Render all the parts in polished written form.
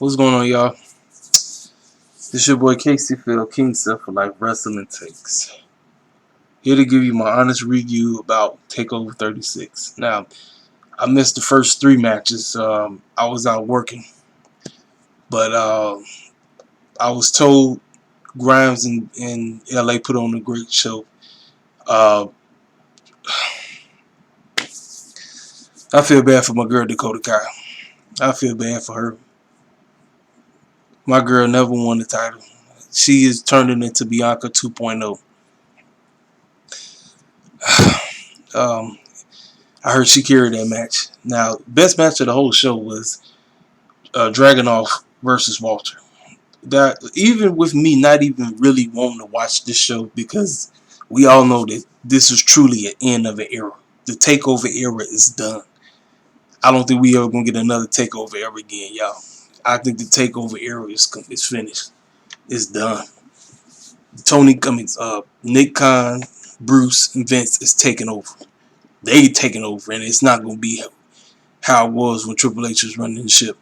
What's going on, y'all? This your boy Casey Phil, King Self for Life Wrestling Takes. Here to give you my honest review about Takeover 36. Now, I missed the first 3 matches. I was out working, but I was told Grimes in LA put on a great show. Uh, I feel bad for my girl Dakota Kai. I feel bad for her. My girl never won the title. She is turning into Bianca 2.0. I heard she carried that match. Now, best match of the whole show was Dragunov versus Walter. That even with me not even really wanting to watch this show, because we all know that this is truly an end of an era. The Takeover era is done. I don't think we ever gonna get another Takeover ever again, y'all. I think the Takeover era is finished. It's done. Nick Khan, Bruce, and Vince is taking over. They taking over, and it's not gonna be how it was when Triple H was running the ship.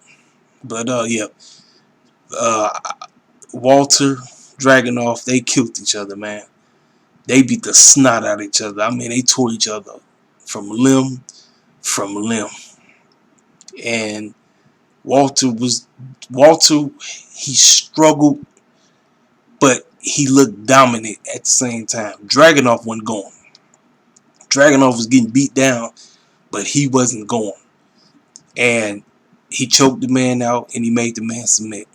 But Walter, Dragunov, they killed each other, man. They beat the snot out of each other. I mean, they tore each other from limb from limb. And Walter, he struggled, but he looked dominant at the same time. Dragunov wasn't going. Dragunov was getting beat down, but he wasn't going. And he choked the man out, and he made the man submit.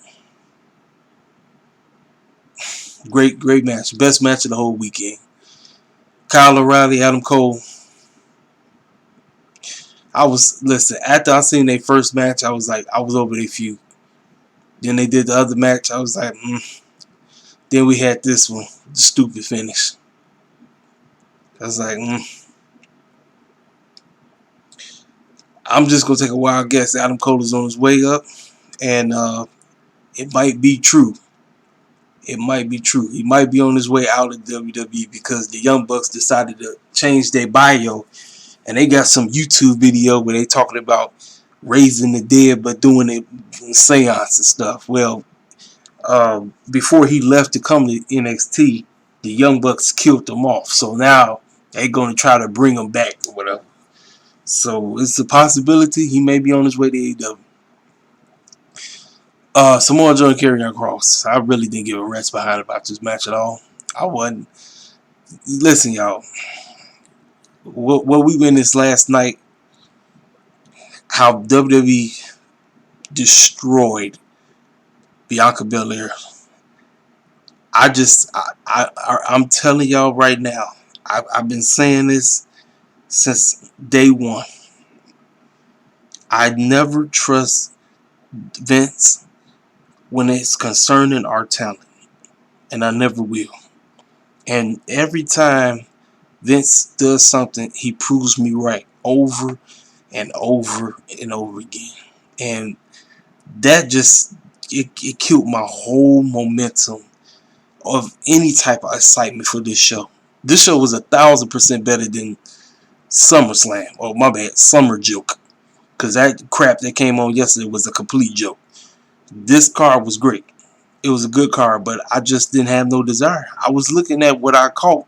Great match. Best match of the whole weekend. Kyle O'Reilly, Adam Cole. After I seen their first match, I was over their feud. Then they did the other match. I was like, Then we had this one, the stupid finish. I was like, I'm just going to take a wild guess. Adam Cole is on his way up, and it might be true. It might be true. He might be on his way out of WWE because the Young Bucks decided to change their bio, and they got some YouTube video where they talking about raising the dead but doing it in seance and stuff. Well, before he left to come to NXT, the Young Bucks killed him off. So now they're going to try to bring him back or whatever. So it's a possibility he may be on his way to AEW. Samoa Joe and Karrion Kross. I really didn't give a rat's behind about this match at all. I wasn't. Listen, y'all. What we witnessed last night, how WWE destroyed Bianca Belair. I'm telling y'all right now. I've been saying this since day one. I never trust Vince when it's concerning our talent, and I never will. And every time Vince does something, he proves me right over and over and over again. And that just it killed my whole momentum of any type of excitement for this show. This show was 1,000% better than SummerSlam. Oh, my bad, Summer Joke. Because that crap that came on yesterday was a complete joke. This card was great. It was a good card, but I just didn't have no desire. I was looking at what I caught.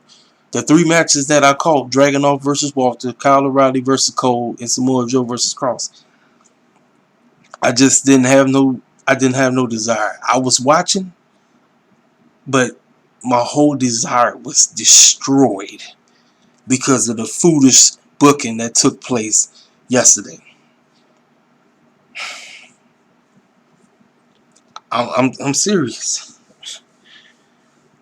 The 3 matches that I caught: Dragunov versus Walter, Kyle O'Reilly versus Cole, and Samoa Joe versus Kross. I didn't have no desire. I was watching, but my whole desire was destroyed because of the foolish booking that took place yesterday. I'm serious.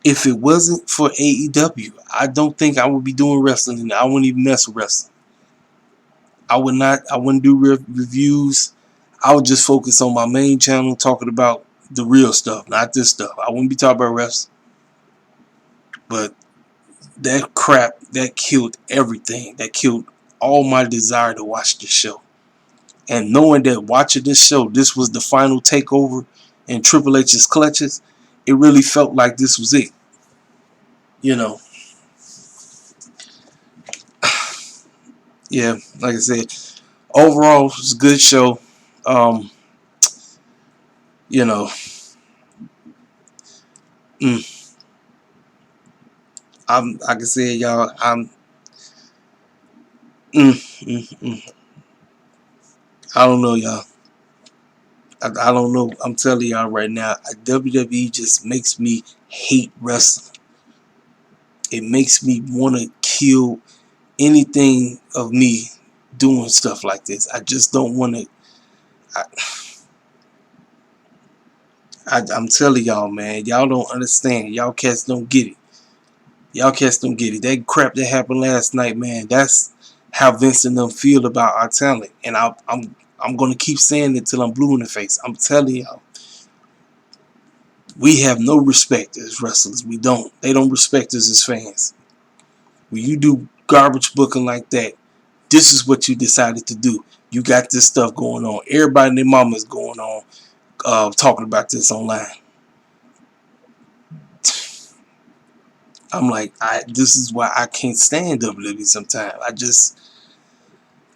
If it wasn't for AEW, I don't think I would be doing wrestling. I wouldn't even mess with wrestling. I wouldn't do reviews. I would just focus on my main channel talking about the real stuff, not this stuff. I wouldn't be talking about wrestling. But that crap, that killed everything. That killed all my desire to watch this show. And knowing that watching this show, this was the final takeover in Triple H's clutches, it really felt like this was it. You know. Yeah, like I said, overall, it was a good show. You know, mm, like I said, y'all, mm, mm, mm. I don't know, y'all. I don't know. I'm telling y'all right now, WWE just makes me hate wrestling. It makes me want to kill anything of me doing stuff like this. I just don't want to. I'm telling y'all, man, y'all don't understand. Y'all cats don't get it. Y'all cats don't get it. That crap that happened last night, man. That's how Vince and them feel about our talent, and I'm gonna keep saying it till I'm blue in the face. I'm telling y'all, we have no respect as wrestlers. We don't. They don't respect us as fans. When you do garbage booking like that, this is what you decided to do. You got this stuff going on. Everybody and their mama is going on, talking about this online. I'm like, this is why I can't stand WWE sometimes.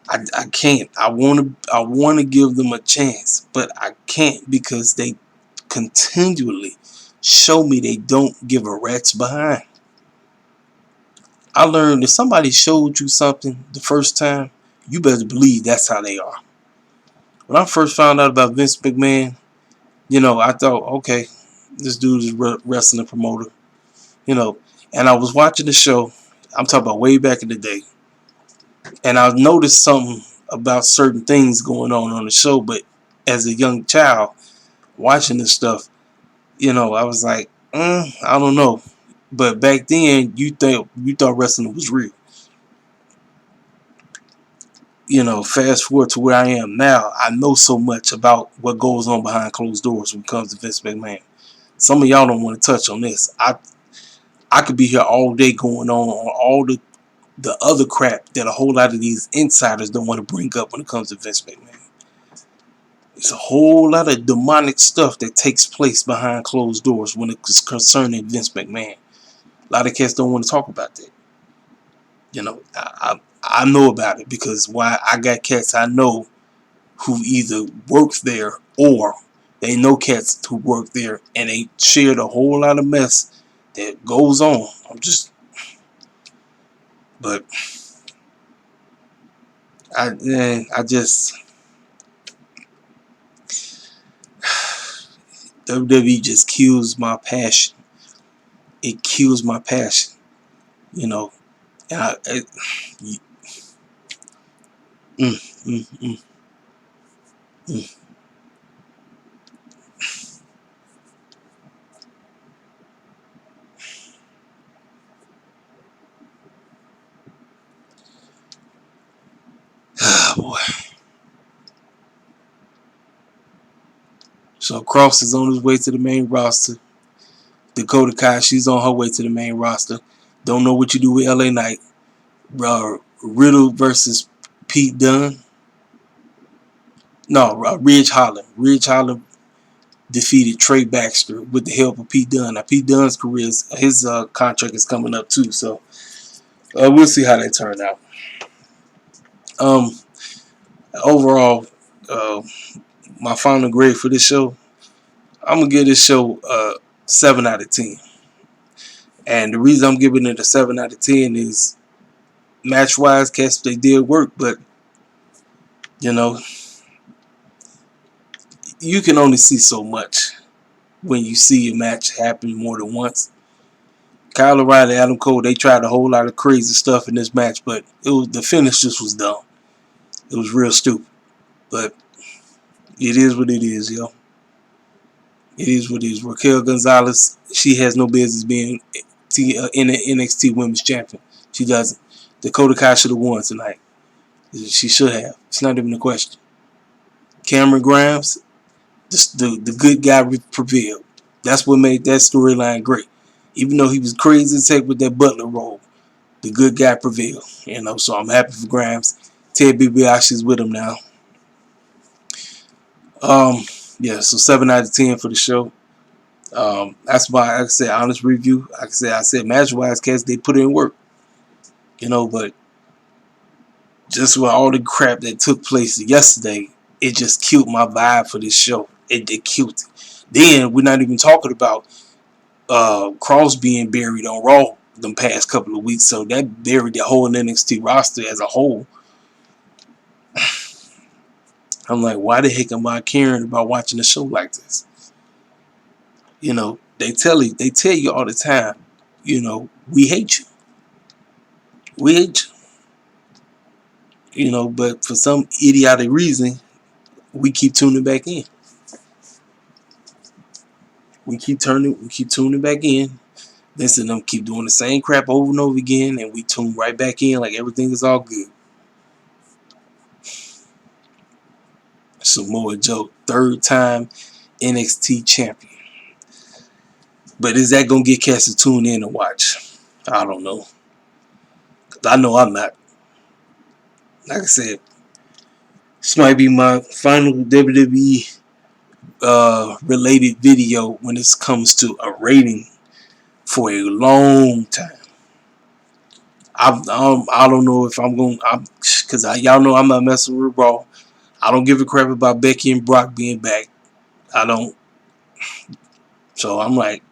I can't. I wanna give them a chance, but I can't because they continually show me they don't give a rat's behind. I learned if somebody showed you something the first time, you better believe that's how they are. When I first found out about Vince McMahon, I thought, okay, this dude is a wrestling promoter, you know, and I was watching the show. I'm talking about way back in the day, and I noticed something about certain things going on the show. But as a young child watching this stuff, I was like, I don't know. But back then, you thought wrestling was real. Fast forward to where I am now, I know so much about what goes on behind closed doors when it comes to Vince McMahon. Some of y'all don't want to touch on this. I could be here all day going on all the other crap that a whole lot of these insiders don't want to bring up when it comes to Vince McMahon. It's a whole lot of demonic stuff that takes place behind closed doors when it's concerning Vince McMahon. A lot of cats don't want to talk about that. I know about it because why I got cats I know who either work there or they know cats who work there and they shared a whole lot of mess that goes on. But I just WWE just kills my passion. It kills my passion, you know. And mm, mm, mm, mm. Ah, boy. So Cross is on his way to the main roster. Dakota Kai, she's on her way to the main roster. Don't know what you do with LA Knight. Riddle versus Pete Dunne. No, Ridge Holland. Ridge Holland defeated Trey Baxter with the help of Pete Dunne. Now, Pete Dunne's career, his contract is coming up too, so we'll see how that turns out. Um, Overall, uh, my final grade for this show, I'm gonna give this show 7 out of 10. And the reason I'm giving it a 7 out of 10 is match-wise, cats they did work, but you know you can only see so much when you see a match happen more than once. Kyle O'Reilly, Adam Cole, they tried a whole lot of crazy stuff in this match, but the finish just was dumb. It was real stupid. But it is what it is, yo. It is what it is. Raquel Gonzalez, she has no business being in the NXT Women's Champion. She doesn't. Dakota Kai should have won tonight. She should have. It's not even a question. Cameron Grimes, the good guy prevailed. That's what made that storyline great. Even though he was crazy as heck with that Butler role, the good guy prevailed. So I'm happy for Grimes. Ted DiBiase is with him now. Yeah, so 7 out of 10 for the show. That's why I said honest review. I said match wise, cats they put in work. But just with all the crap that took place yesterday, it just killed my vibe for this show. It killed it. Then we're not even talking about Cross being buried on Raw the past couple of weeks, so that buried the whole NXT roster as a whole. I'm like, why the heck am I caring about watching a show like this? You know, they tell you all the time, you know, we hate you. We hate you. You know, but for some idiotic reason, we keep tuning back in. We keep tuning back in. Listen to them keep doing the same crap over and over again, and we tune right back in like everything is all good. Samoa Joe, 3rd time NXT champion. But is that gonna get cats to tune in and watch? I don't know. I know I'm not. Like I said, this might be my final WWE related video when it comes to a rating for a long time. I don't know if I'm going to, because y'all know I'm not messing with Raw. I don't give a crap about Becky and Brock being back. I don't. So I'm like,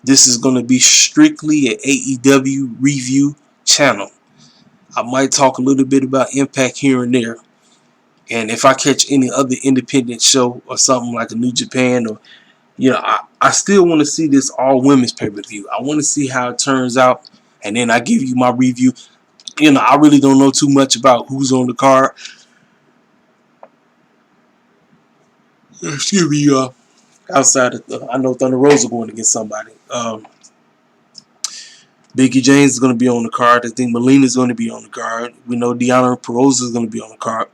this is going to be strictly an AEW review channel. I might talk a little bit about Impact here and there. And if I catch any other independent show or something like a New Japan, or, you know, I still want to see this all women's pay-per-view. I want to see how it turns out. And then I give you my review. You know, I really don't know too much about who's on the card. Excuse me, outside of, I know Thunder Rosa going against somebody. Becky James is going to be on the card. I think Melina is going to be on the card. We know Deonna Purrazzo is going to be on the card.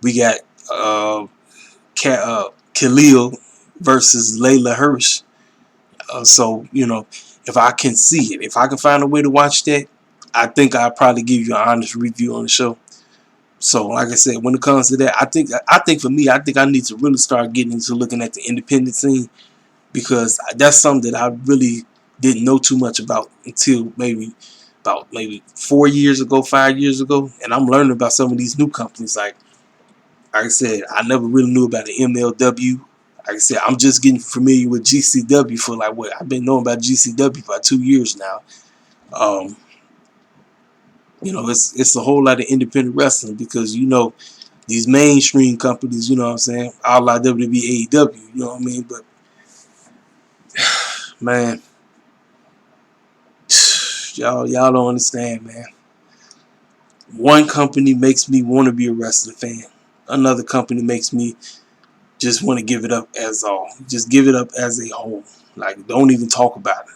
We got Khalil versus Layla Hirsch. So, you know, if I can see it, if I can find a way to watch that, I think I'll probably give you an honest review on the show. So, like I said, when it comes to that, I think for me, I think I need to really start getting into looking at the independent scene, because that's something that I really didn't know too much about until maybe 4 years ago, 5 years ago, and I'm learning about some of these new companies. Like I said, I never really knew about the MLW. Like I said, I'm just getting familiar with GCW for like what I've been knowing about GCW for 2 years now. You know, it's a whole lot of independent wrestling, because, you know, these mainstream companies, you know what I'm saying, all like WWE, AEW, you know what I mean? But man, y'all don't understand, man. One company makes me want to be a wrestling fan. Another company makes me just want to give it up as all. Just give it up as a whole. Like, don't even talk about it.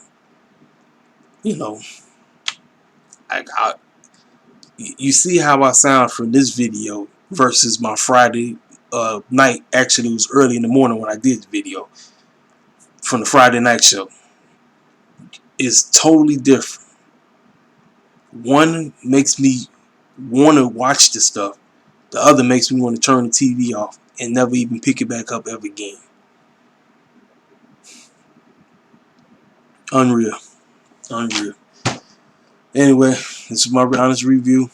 You know, you see how I sound from this video versus my Friday night. Actually, it was early in the morning when I did the video from the Friday night show. It's totally different. One makes me want to watch the stuff. The other makes me want to turn the TV off and never even pick it back up ever again. Unreal. Unreal. Anyway, this is my honest review.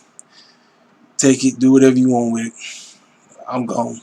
Take it, do whatever you want with it. I'm gone.